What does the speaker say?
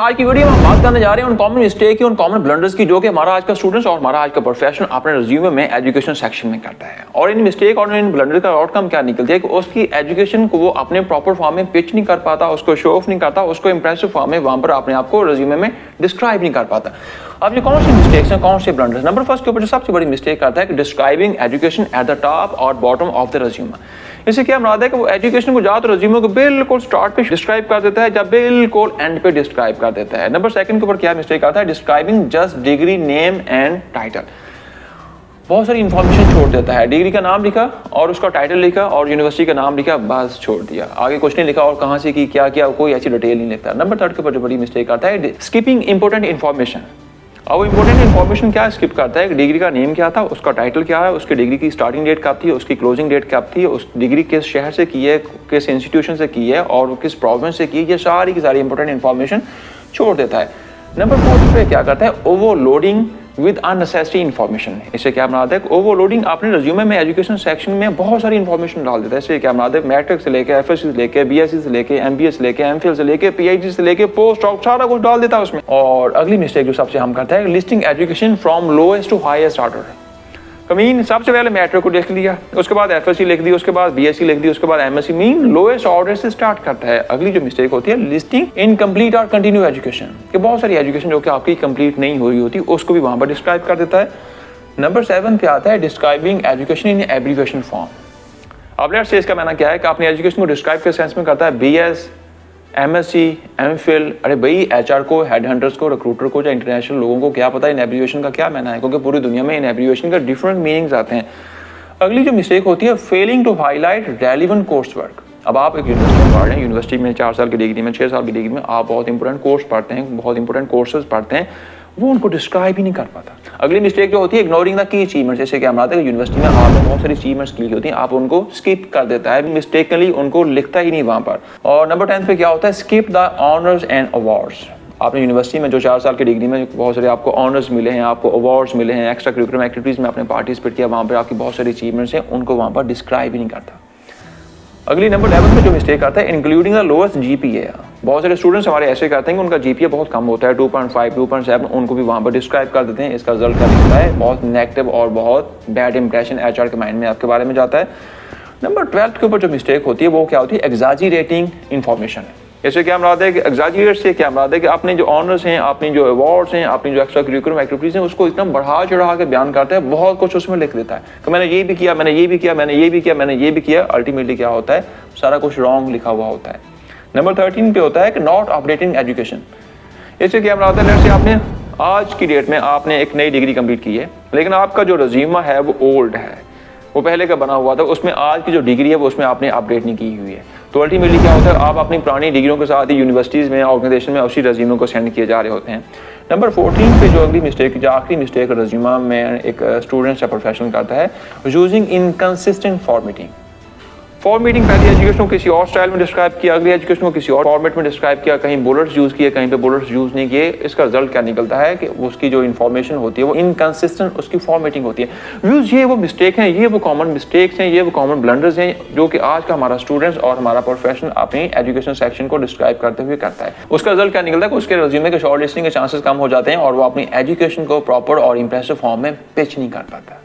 आज की वीडियो में हम बात करने जा रहे हैं उन कॉमन मिस्टेक की, उन कॉमन ब्लंडर्स की जो कि हमारा आज का स्टूडेंट्स और हमारा आज का प्रोफेशनल अपने रिज्यूमे में एजुकेशन सेक्शन में करता है। और इन मिस्टेक और इन ब्लंडर का आउटकम क्या निकलती है कि उसकी एजुकेशन को वो अपने प्रॉपर फॉर्म में पिच नहीं कर पाता, उसको शो ऑफ नहीं करता, उसको इंप्रेसिव फॉर्म में वहां पर अपने आप को रिज्यूमे में डिस्क्राइब नहीं कर पाता। अब ये कौन सी मिस्टेक्स हैं, कौन से ब्लंडर्स? नंबर फर्स्ट के ऊपर जो सबसे बड़ी मिस्टेक करता है कि describing education at the top और बॉटम ऑफ द रिज्यूमे। इससे क्या मराद है कि वो एजुकेशन को ज्यादातर रिज्यूमे को बिल्कुल स्टार्ट पे डिस्क्राइब कर देता है या बिल्कुल एंड पे डिस्क्राइब कर देता है। नंबर सेकंड के ऊपर क्या मिस्टेक आता है? Describing just degree, name and title. बहुत सारी इंफॉर्मेशन छोड़ देता है, डिग्री का नाम लिखा और उसका टाइटल लिखा और यूनिवर्सिटी का नाम लिखा, बस छोड़ दिया, आगे कुछ नहीं लिखा और कहाँ से की क्या किया कोई ऐसी डिटेल नहीं लिखता। नंबर थर्ड के ऊपर जो बड़ी मिस्टेक आता है स्किपिंग इंपॉर्टेंट इन्फॉर्मेशन। अब इंपॉर्टेंट इन्फॉर्मेशन क्या स्किप करता है? डिग्री का नेम क्या था, उसका टाइटल क्या है, उसकी डिग्री की स्टार्टिंग डेट कब थी, उसकी क्लोजिंग डेट कब थी, उस डिग्री किस शहर से की है, किस इंस्टीट्यूशन से की है और किस प्रोविंस से की है, ये सारी की सारी इंपॉर्टेंट इन्फॉर्मेशन छोड़ देता है। नंबर फोर्थ पे क्या करता है? Overloading with unnecessary information. इससे क्या बनाता है? ओवरलोडिंग अपने रिज्यूमे में एजुकेशन सेक्शन में बहुत सारी इन्फॉर्मेशन डाल देता है। इससे क्या बनाता है? मैट्रिक से लेके एफएससी से लेके बीएससी से लेके एमबीए से लेके एमफिल से लेके पीएचडी से लेके पोस्ट डॉक सारा कुछ डाल देता है उसमें। और अगली मिस्टेक जो सबसे हम करते हैं listing education from lowest to highest order. Coming सबसे पहले मैट्रिक को लिख लिया, उसके बाद एफएससी लिख दी, उसके बाद बीएससी लिख दी, उसके बाद एमएससी, मीन लोएस्ट ऑर्डर से स्टार्ट करता है। अगली जो मिस्टेक होती है लिस्टिंग इनकम्प्लीट और कंटिन्यू एजुकेशन, कि बहुत सारी एजुकेशन जो कि आपकी कंप्लीट नहीं हुई होती उसको भी वहां पर डिस्क्राइब कर देता है। नंबर 7 पे आता है describing education in abbreviation form. अब लेट्स से इसका माना क्या है कि अपनी एजुकेशन को डिस्क्राइब के सेंस में करता है बीएस, एमएससी, एमफिल। अरे भाई एचआर को, हेड हंटर्स को, रिक्रूटर को या इंटरनेशनल लोगों को क्या पता इन एब्रीविएशन का क्या मायना है, क्योंकि पूरी दुनिया में इन एब्रीविएशन का डिफरेंट मीनिंग्स आते हैं। अगली जो मिस्टेक होती है failing to highlight relevant course work. अब आप एक यूनिवर्सिटी में पढ़ रहे हैं, यूनिवर्सिटी में 4 साल की डिग्री में, 6 साल की डिग्री में आप बहुत इंपॉर्टेंट कोर्स पढ़ते हैं, बहुत इंपॉर्टेंट कोर्सेज पढ़ते हैं, वो उनको डिस्क्राइब ही नहीं कर पाता। अगली मिस्टेक जो होती है इग्नोरिंग द की अचीवमेंट्स। जैसे क्या हमारा यूनिवर्सिटी में आपने बहुत सारी अचीवमेंट्स की होती हैं, आप उनको स्किप कर देता है, मिस्टेकली उनको लिखता ही नहीं वहां पर। और नंबर 10 पे क्या होता है? Skip the honours and awards. आपने यूनिवर्सिटी में जो 4 साल की डिग्री में बहुत सारे आपको ऑनर्स मिले हैं, आपको अवार्ड्स मिले हैं, एक्स्ट्रा करिकुलर एक्टिविटीज में आपने पार्टिसिपेट किया, वहां पर आपकी बहुत सारी अचीवमेंट्स हैं, उनको वहां पर डिस्क्राइब ही नहीं करता। अगली नंबर 11 पे जो मिस्टेक आता है इंक्लूडिंग द लोएस्ट जीपीए। बहुत सारे स्टूडेंट्स हमारे ऐसे कहते हैं कि उनका जीपीए बहुत कम होता है, 2.5, 2.7, उनको भी वहां पर डिस्क्राइब कर देते हैं। इसका रिजल्ट क्या निकलता है? बहुत नेगेटिव और बहुत बैड इंप्रेशन एचआर के माइंड में आपके बारे में जाता है। नंबर 12 के ऊपर जो मिस्टेक होती है वो क्या होती है? Exaggerating information. इससे क्या मराद है कि एग्जैजरेट से क्या मराद है कि अपने जो ऑनर्स हैं, अपनी जो अवार्ड्स हैं, अपनी जो एक्स्ट्रा करिकुलर एक्टिविटीज हैं, उसको इतना बढ़ा चढ़ा के बयान करता है, बहुत कुछ उसमें लिख देता है कि मैंने ये भी किया, मैंने ये भी किया, मैंने ये भी किया, मैंने ये भी किया। अल्टीमेटली क्या होता है? सारा कुछ रॉन्ग लिखा हुआ होता है। नंबर 13 पे होता है कि नॉट अपडेटिंग एजुकेशन। इससे क्या मराद है? लेट्स से आपने आज की डेट में आपने एक नई डिग्री कंप्लीट की है, लेकिन आपका जो रिज्यूमा है वो ओल्ड है, वो पहले का बना हुआ था, उसमें आज की जो डिग्री है वो उसमें आपने अपडेट नहीं की हुई है। तो अल्टीमेटली क्या होता है? आप अपनी पुरानी डिग्रियों के साथ ही यूनिवर्सिटीज़ में, ऑर्गेनाइजेशन में उसी रिज्यूमे को सेंड किए जा रहे होते हैं। नंबर 14 पे जो अगली मिस्टेक, जो आखिरी मिस्टेक रिज्यूमा में एक स्टूडेंट या प्रोफेशनल करता है, यूजिंग इनकंसिस्टेंट फॉर्मेटिंग। फॉर्मेटिंग पहली एजुकेशन को किसी और स्टाइल में डिस्क्राइब किया, अगली एजुकेशन को किसी और फॉर्मेट में डिस्क्राइब किया, कहीं बुलेट्स यूज किए, कहीं पे बुलेट्स यूज नहीं किए। इसका रिजल्ट क्या निकलता है कि उसकी जो इन्फॉर्मेशन होती है वो इनकंसिस्टेंट उसकी फॉर्मेटिंग होती है। व्यूज ये वो मिस्टेक हैं, ये वो कॉमन मिस्टेक्स हैं, ये वो कॉमन ब्लंडर्स हैं जो कि आज का हमारा स्टूडेंट्स और हमारा प्रोफेशन अपनी एजुकेशन सेक्शन को डिस्क्राइब करते हुए करता है। उसका रिजल्ट क्या निकलता है कि उसके रिज्यूमे के शॉर्ट लिस्टिंग के चांसेस कम हो जाते हैं और वो अपनी एजुकेशन को प्रॉपर और इंप्रेसिव फॉर्म में पिच नहीं कर पाता।